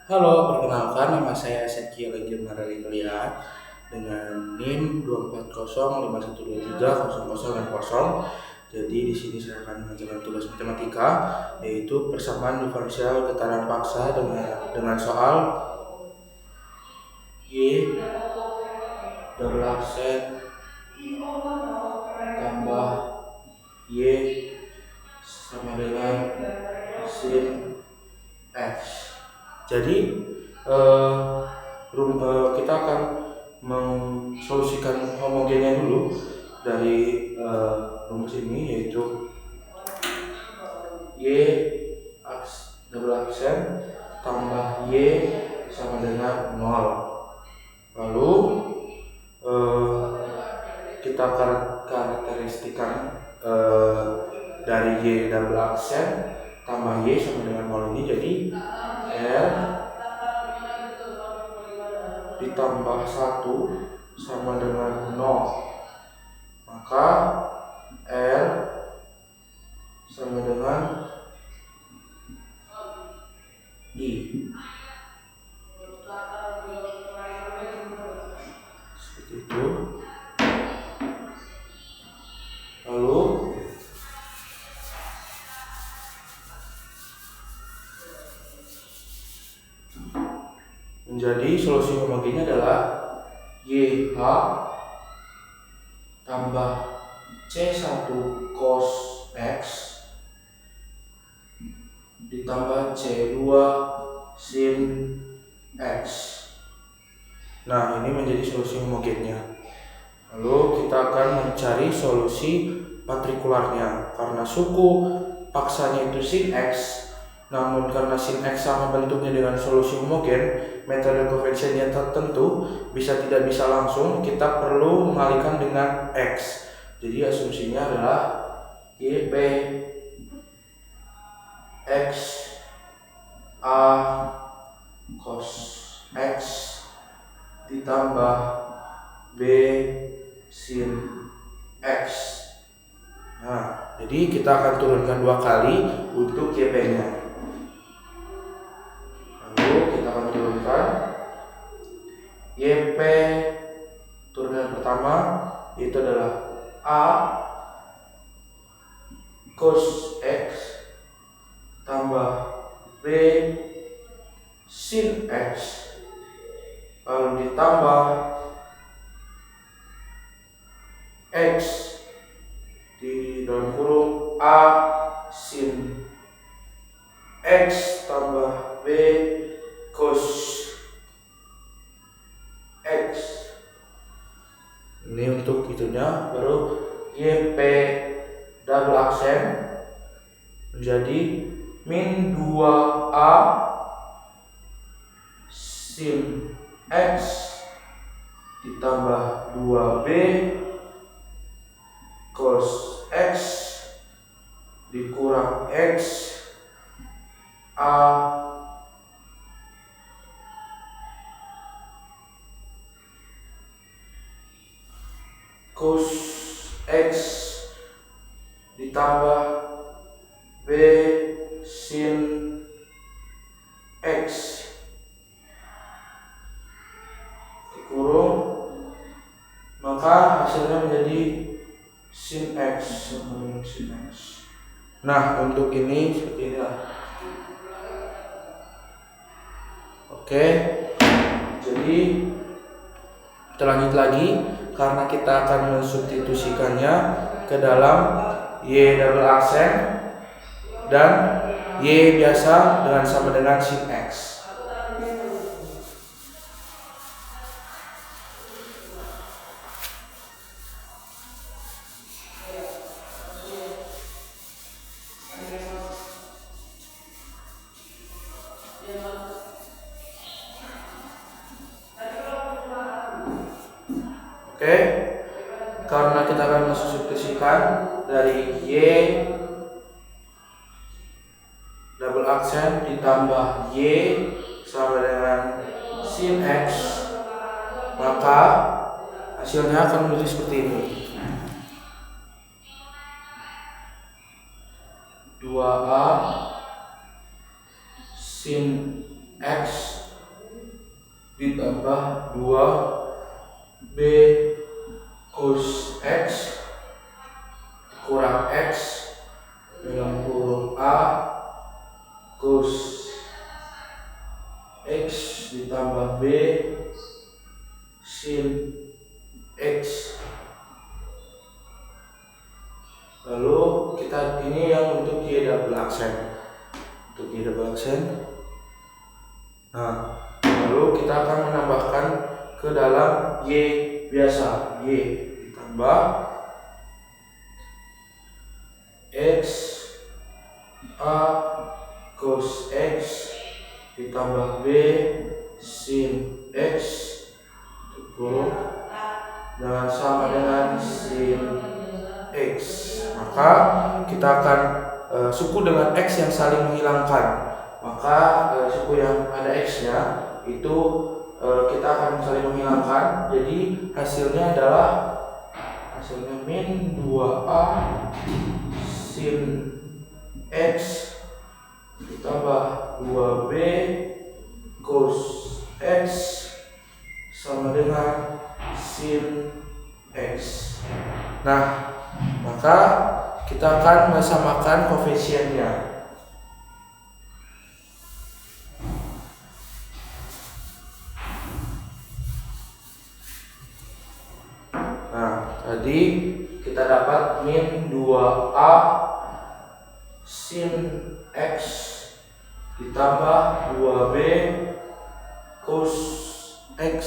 Halo, perkenalkan nama saya Sekiel Ejir Mararikuliah dengan NIM 24051230060. Jadi di sini saya akan mengajarkan tugas matematika yaitu persamaan diferensial getaran paksa dengan soal Y double aksen tambah Y sama dengan sin X. Jadi eh, kita akan mensolusikan homogennya dulu dari rumus ini, yaitu Y double aksen tambah Y sama dengan 0. Lalu kita karakteristikan dari Y double aksen tambah Y sama dengan 0 ini jadi R ditambah 1 sama dengan 0. Maka R sama dengan I. Seperti itu. Lalu menjadi solusi homogennya adalah YH tambah C1 cos X ditambah C2 sin X. Nah, ini menjadi solusi homogennya. Lalu kita akan mencari solusi patrikularnya. Karena suku paksanya itu sin X, namun karena sin X sama bentuknya dengan solusi homogen, metode konvensinya tertentu tidak bisa langsung, kita perlu mengalihkan dengan X. Jadi asumsinya adalah YP X A cos X ditambah B sin X. Nah, jadi kita akan turunkan 2 kali untuk YP-nya. Lalu kita akan turunkan YP, turunan pertama itu adalah A cos X tambah B sin X, lalu ditambah X di dalam kurung A sin X tambah B cos X. Ini untuk itunya. Baru YP double aksen menjadi min 2A sin X ditambah 2B cos X dikurang X A cos X ditambah B sin X dikurung, maka hasilnya menjadi sin X sama dengan sin X. Nah, untuk ini seperti inilah. Oke, jadi kita lanjut lagi karena kita akan mensubstitusikannya ke dalam Y double aksen dan Y biasa dengan sama dengan sin X. Oke, karena kita akan mensubstitusikan dari Y double aksen ditambah Y sama dengan sin X, maka hasilnya akan menjadi seperti ini. 2A sin X ditambah 2B cos X kurang X dengan kurung A cos X ditambah B sin X. Lalu kita ini yang untuk Y double aksen. Untuk Y double aksen. Nah, lalu kita akan menambahkan ke dalam Y biasa. Y ditambah X A cos X ditambah B sin X cukup dan sama dengan sin X. Maka kita akan suku dengan X yang saling menghilangkan. Maka suku yang ada X nya itu kita akan saling menghilangkan. Jadi hasilnya adalah min 2A sin X ditambah 2B cos X sama dengan sin X. Nah, maka kita akan mensamakan koefisiennya. Nah, tadi kita dapat min 2A sin X ditambah 2B cos X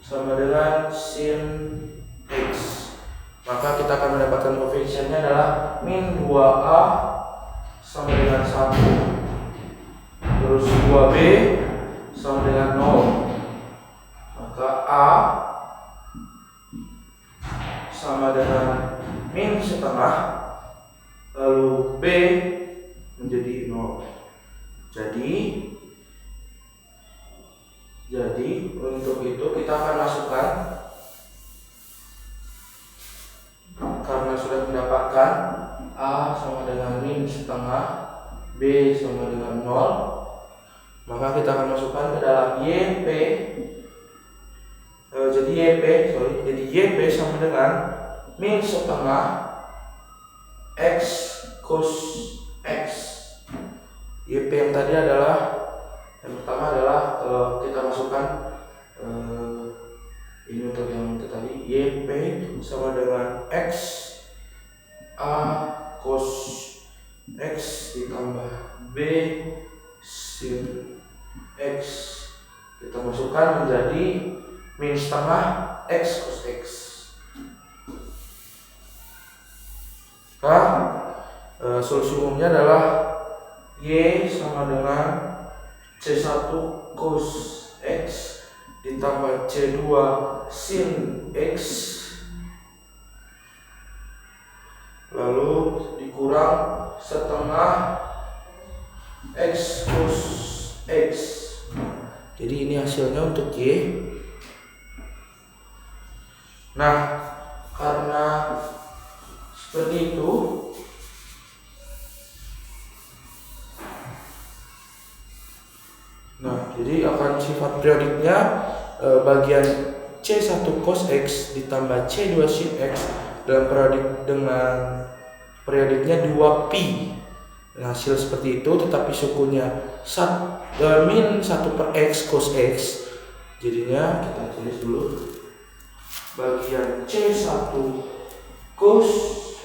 sama dengan sin X. Maka kita akan mendapatkan koefisiennya adalah min 2A sama dengan 1 terus 2B sama dengan 0. Maka A sama dengan min setengah lalu B menjadi 0. Jadi untuk itu kita akan masukkan, karena sudah mendapatkan A sama dengan min setengah, B sama dengan 0, maka kita akan masukkan ke dalam YP. Jadi YP sama dengan min setengah X cos X. YP yang tadi adalah, yang pertama adalah kita masukkan ini untuk yang tadi, YP sama dengan X A cos X ditambah B sin X. Kita masukkan menjadi min setengah X cos X. Solusi umumnya adalah Y sama dengan C1 cos X ditambah C2 sin X lalu dikurang setengah X cos X. Jadi ini hasilnya untuk Y. Nah, karena seperti itu, nah jadi akan sifat periodiknya bagian C1 cos X ditambah C2 sin X dalam periodik dengan periodiknya 2pi. Nah, hasil seperti itu, tetapi sukunya min 1 per X cos X. Jadinya kita tulis dulu bagian C1 cos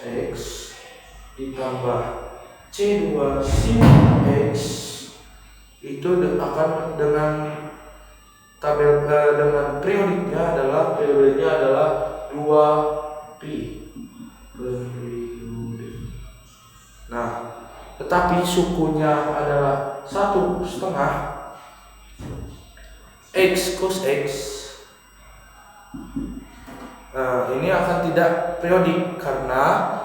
X ditambah C2 sin X itu akan dengan tabel dengan periodiknya adalah 2pi. Nah, tetapi sukunya adalah 1/2 X cos X. Nah, ini akan tidak periodik karena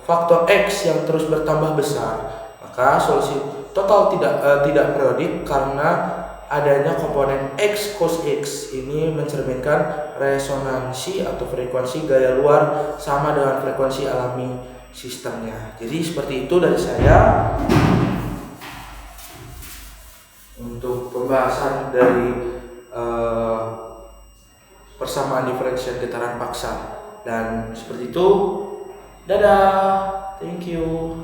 faktor X yang terus bertambah besar. Maka solusi total tidak periodik karena adanya komponen X cos X ini mencerminkan resonansi atau frekuensi gaya luar sama dengan frekuensi alami sistemnya. Jadi seperti itu dari saya. pembahasan dari persamaan diferensial getaran paksa. Dan seperti itu, dadah, thank you.